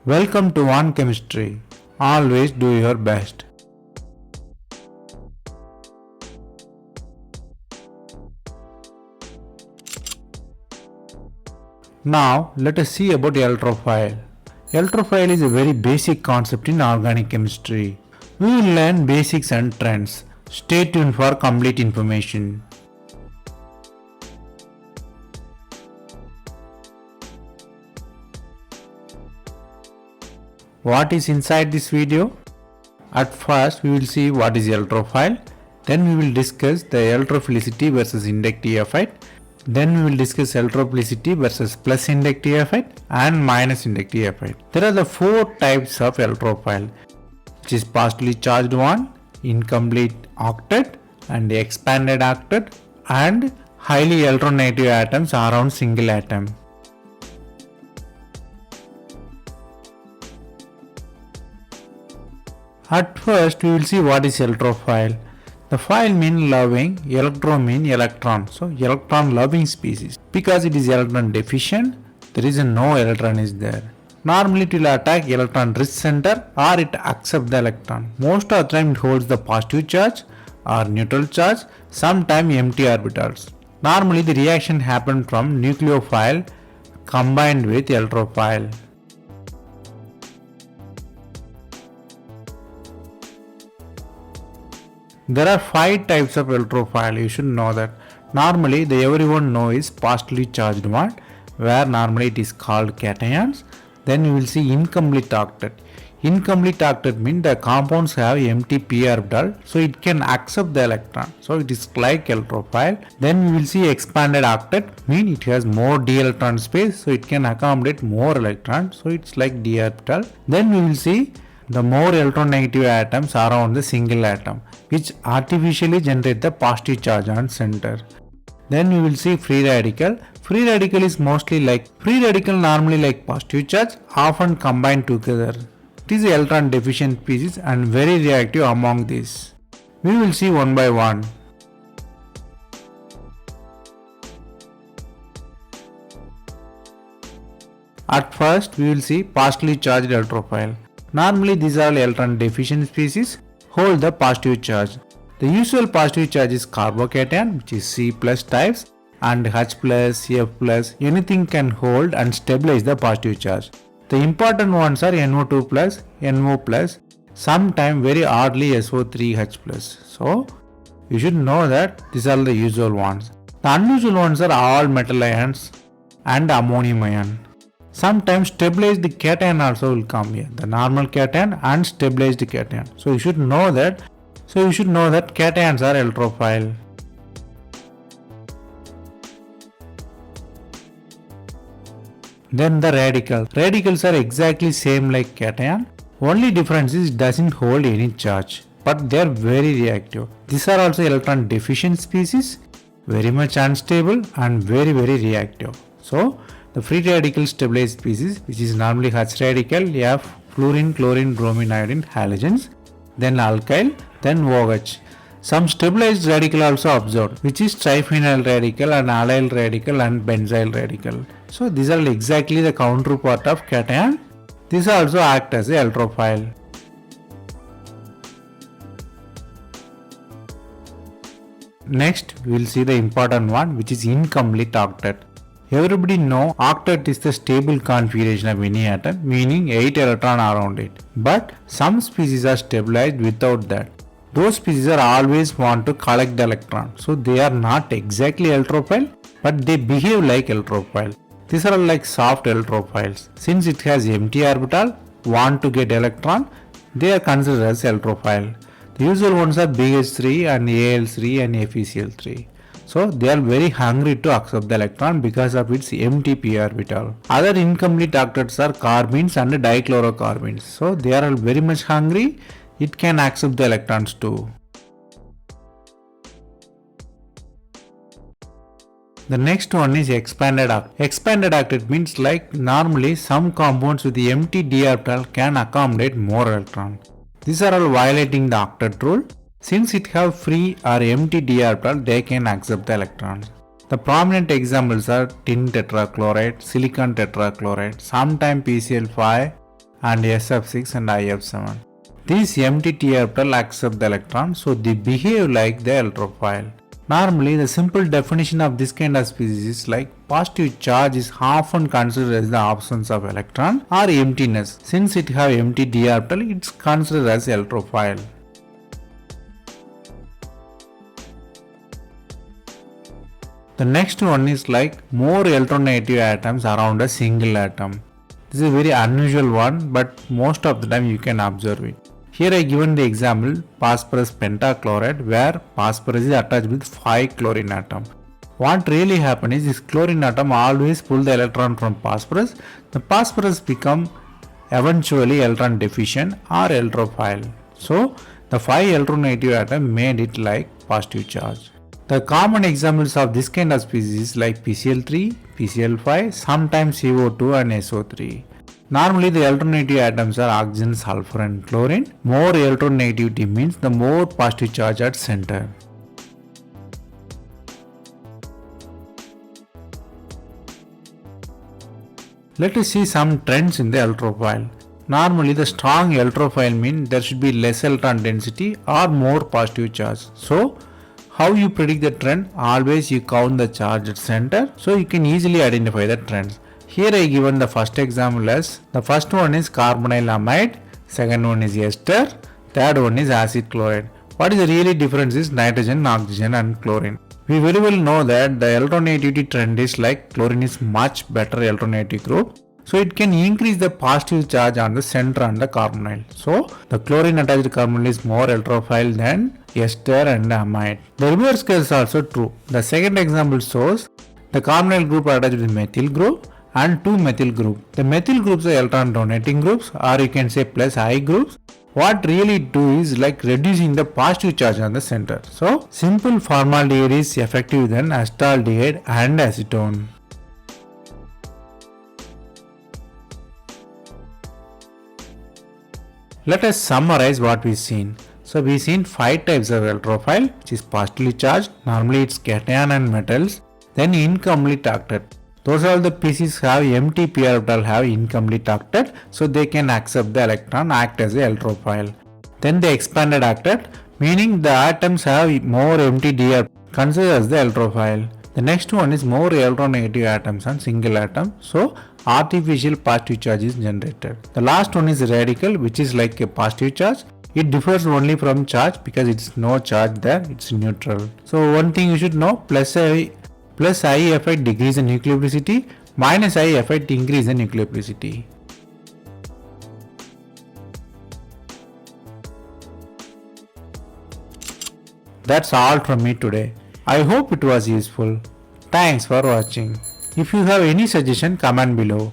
Welcome to One Chemistry. Always do your best. Now let us see about electrophile. Electrophile is a very basic concept in organic chemistry. We will learn basics and trends. Stay tuned for complete information. What is inside this video? At first we will see what is electrophile, then we will discuss the electrophilicity versus inductive effect, then we will discuss electrophilicity versus plus inductive effect and minus inductive effect. There are the four types of electrophile, which is positively charged one, incomplete octet and expanded octet, and highly electronegative atoms around single atom. At first we will see what is electrophile. The phile mean loving, electro mean electron. So electron loving species. Because it is electron deficient, there is no electron is there. Normally it will attack electron rich center or it accept the electron. Most of the time it holds the positive charge or neutral charge, sometimes empty orbitals. Normally the reaction happens from nucleophile combined with electrophile. There are 5 types of electrophile, you should know that. Normally everyone know is positively charged one, where normally it is called cations. Then you will see incomplete octet. Incomplete octet means the compounds have empty p orbital, so it can accept the electron. So it is like electrophile. Then we will see expanded octet, mean it has more d electron space, so it can accommodate more electrons. So it's like d orbital. Then we will see the more electronegative atoms around the single atom, which artificially generate the positive charge on center. Then we will see free radical. Free radical is mostly like free radical normally like positive charge, often combined together. It is electron deficient species and very reactive among these. We will see one by one. At first we will see partially charged electrophile. Normally these are electron deficient species, hold the positive charge. The usual positive charge is carbocation, which is C plus types, and H plus, Cf plus, anything can hold and stabilize the positive charge. The important ones are NO2 plus, NO plus, sometimes very oddly SO3H plus. So you should know that these are the usual ones. The unusual ones are all metal ions and ammonium ion. Sometimes stabilized cation also will come here. The normal cation and stabilized cation. So you should know that. Cations are electrophile. Then the radical. Radicals are exactly same like cation. Only difference is it doesn't hold any charge, but they are very reactive. These are also electron deficient species, very much unstable and very reactive. So the free radical stabilized species, which is normally H radical, F, fluorine, chlorine, bromine, iodine, halogens, then alkyl, then OH. Some stabilized radical also observed, which is triphenyl radical and allyl radical and benzyl radical. So these are exactly the counterpart of cation. These also act as a electrophile. Next we will see the important one, which is incomplete octet. Everybody know octet is the stable configuration of any atom, meaning 8 electrons around it. But some species are stabilized without that. Those species are always want to collect the electron. So they are not exactly electrophile, but they behave like electrophile. These are like soft electrophiles. Since it has empty orbital, want to get electron, they are considered as electrophile. The usual ones are BH3 and AL3 and FeCl3. So they are very hungry to accept the electron because of its empty p orbital. Other incomplete octets are carbines and dichlorocarbons. So they are very much hungry. It can accept the electrons too. The next one is expanded octet. Expanded octet means like normally some compounds with the empty d orbital can accommodate more electrons. These are all violating the octet rule. Since it have free or empty d orbital, they can accept the electrons. The prominent examples are tin tetrachloride, silicon tetrachloride, sometimes PCl5 and SF6 and IF7. These empty t orbital accept the electron, so they behave like the electrophile. Normally, the simple definition of this kind of species is like positive charge is often considered as the absence of electron or emptiness. Since it have empty d orbital, it's considered as electrophile. The next one is like more electronegative atoms around a single atom. This is a very unusual one, but most of the time you can observe it. Here I given the example phosphorus pentachloride, where phosphorus is attached with 5 chlorine atom. What really happens is this chlorine atom always pull the electron from phosphorus. The phosphorus become eventually electron deficient or electrophile. So the 5 electronegative atom made it like positive charge. The common examples of this kind of species like PCl3, PCl5, sometimes CO2 and SO3. Normally the electronegative atoms are oxygen, sulfur and chlorine. More electronegativity means the more positive charge at center. Let us see some trends in the electrophile. Normally the strong electrophile means there should be less electron density or more positive charge. So how you predict the trend? Always you count the charge at center, so you can easily identify the trends. Here I given the first example as the first one is carbonyl amide, second one is ester, third one is acid chloride. What is the really difference is nitrogen, oxygen and chlorine. We very well know that the electronegativity trend is like chlorine is much better electronegative group. So it can increase the positive charge on the center and the carbonyl. So the chlorine attached carbonyl is more electrophile than ester and amide. The reverse case is also true. The second example shows the carbonyl group attached with methyl group and 2 methyl group. The methyl groups are electron donating groups, or you can say plus I groups. What really do is like reducing the positive charge on the center. So simple formaldehyde is effective than acetaldehyde and acetone. Let us summarize what we've seen. So we've seen 5 types of electrophile, which is positively charged. Normally it's cation and metals. Then incomplete octet. Those are the species have empty p orbital have incomplete octet, so they can accept the electron, act as a electrophile. Then the expanded octet, meaning the atoms have more empty d orbital, considered as the electrophile. The next one is more electronegative atoms on single atom, so artificial positive charge is generated. The last one is radical, which is like a positive charge. It differs only from charge because it's no charge there, it's neutral. So one thing you should know, plus I effect decrease the nucleophilicity, minus I effect increase the nucleophilicity. That's all from me today. I hope it was useful. Thanks for watching. If you have any suggestion, comment below.